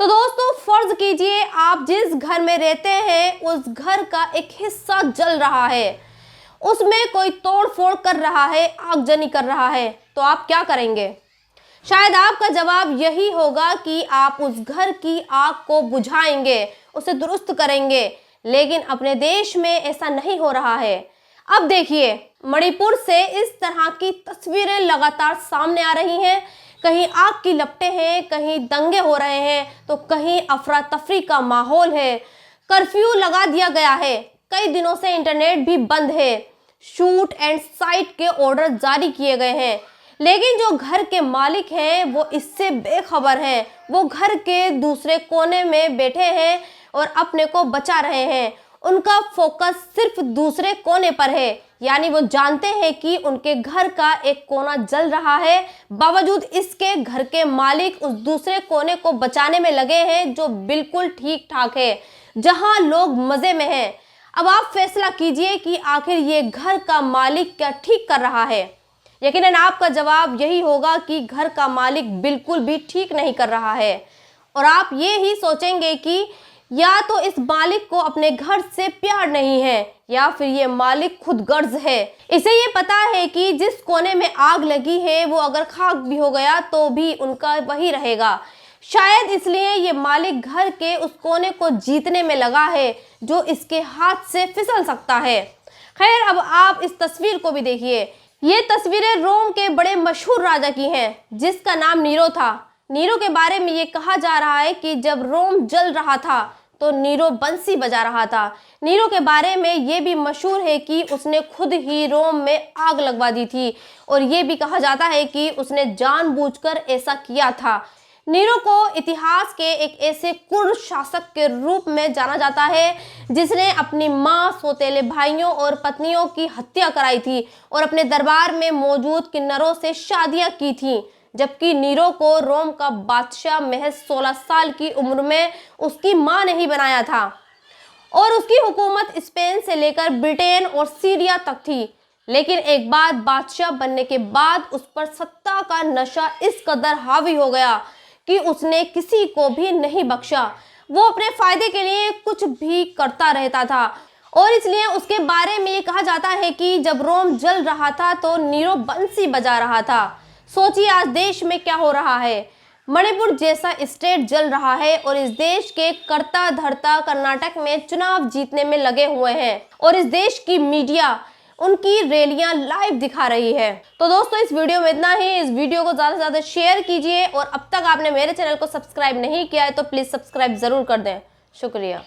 तो दोस्तों फर्ज कीजिए आप जिस घर में रहते हैं उस घर का एक हिस्सा जल रहा है, उसमें कोई तोड़ फोड़ कर रहा है, आगजनी कर रहा है, तो आप क्या करेंगे? शायद आपका जवाब यही होगा कि आप उस घर की आग को बुझाएंगे, उसे दुरुस्त करेंगे। लेकिन अपने देश में ऐसा नहीं हो रहा है। अब देखिए, मणिपुर से इस तरह की तस्वीरें लगातार सामने आ रही हैं। कहीं आग की लपटें हैं, कहीं दंगे हो रहे हैं, तो कहीं अफरा तफरी का माहौल है। कर्फ्यू लगा दिया गया है, कई दिनों से इंटरनेट भी बंद है, शूट एंड साइट के ऑर्डर जारी किए गए हैं। लेकिन जो घर के मालिक हैं वो इससे बेखबर हैं। वो घर के दूसरे कोने में बैठे हैं और अपने को बचा रहे हैं। उनका फोकस सिर्फ दूसरे कोने पर है, यानी वो जानते हैं कि उनके घर का एक कोना जल रहा है। बावजूद इसके घर के मालिक उस दूसरे कोने को बचाने में लगे हैं जो बिल्कुल ठीक ठाक है, जहां लोग मजे में हैं। अब आप फैसला कीजिए कि आखिर ये घर का मालिक क्या ठीक कर रहा है। यकीनन आपका जवाब यही होगा कि घर का मालिक बिल्कुल भी ठीक नहीं कर रहा है। और आप ये ही सोचेंगे कि या तो इस मालिक को अपने घर से प्यार नहीं है या फिर ये मालिक खुद गर्ज है। इसे ये पता है कि जिस कोने में आग लगी है वो अगर खाक भी हो गया तो भी उनका वही रहेगा। शायद इसलिए ये मालिक घर के उस कोने को जीतने में लगा है जो इसके हाथ से फिसल सकता है। खैर, अब आप इस तस्वीर को भी देखिए। ये तस्वीरें रोम के बड़े मशहूर राजा की हैं जिसका नाम नीरो था। नीरो के बारे में ये कहा जा रहा है कि जब रोम जल रहा था तो नीरो बंसी बजा रहा था। नीरो के बारे में ये भी मशहूर है कि उसने खुद ही रोम में आग लगवा दी थी और ये भी कहा जाता है कि उसने जानबूझकर ऐसा किया था। नीरो को इतिहास के एक ऐसे क्रूर शासक के रूप में जाना जाता है जिसने अपनी मां, सौतेले भाइयों और पत्नियों की हत्या कराई थी और अपने दरबार में मौजूद किन्नरों से शादियां की थीं। जबकि नीरो को रोम का बादशाह महज 16 साल की उम्र में उसकी मां ने ही बनाया था और उसकी हुकूमत स्पेन से लेकर ब्रिटेन और सीरिया तक थी। लेकिन एक बार बादशाह बनने के बाद उस पर सत्ता का नशा इस कदर हावी हो गया कि उसने किसी को भी नहीं बख्शा। वो अपने फायदे के लिए कुछ भी करता रहता था और इसलिए उसके बारे में ये कहा जाता है कि जब रोम जल रहा था तो नीरो बंसी बजा रहा था। सोचिए आज देश में क्या हो रहा है। मणिपुर जैसा स्टेट जल रहा है और इस देश के कर्ता धर्ता कर्नाटक में चुनाव जीतने में लगे हुए हैं और इस देश की मीडिया उनकी रैलियां लाइव दिखा रही है। तो दोस्तों इस वीडियो में इतना ही। इस वीडियो को ज़्यादा से ज़्यादा शेयर कीजिए और अब तक आपने मेरे चैनल को सब्सक्राइब नहीं किया है तो प्लीज़ सब्सक्राइब ज़रूर कर दें। शुक्रिया।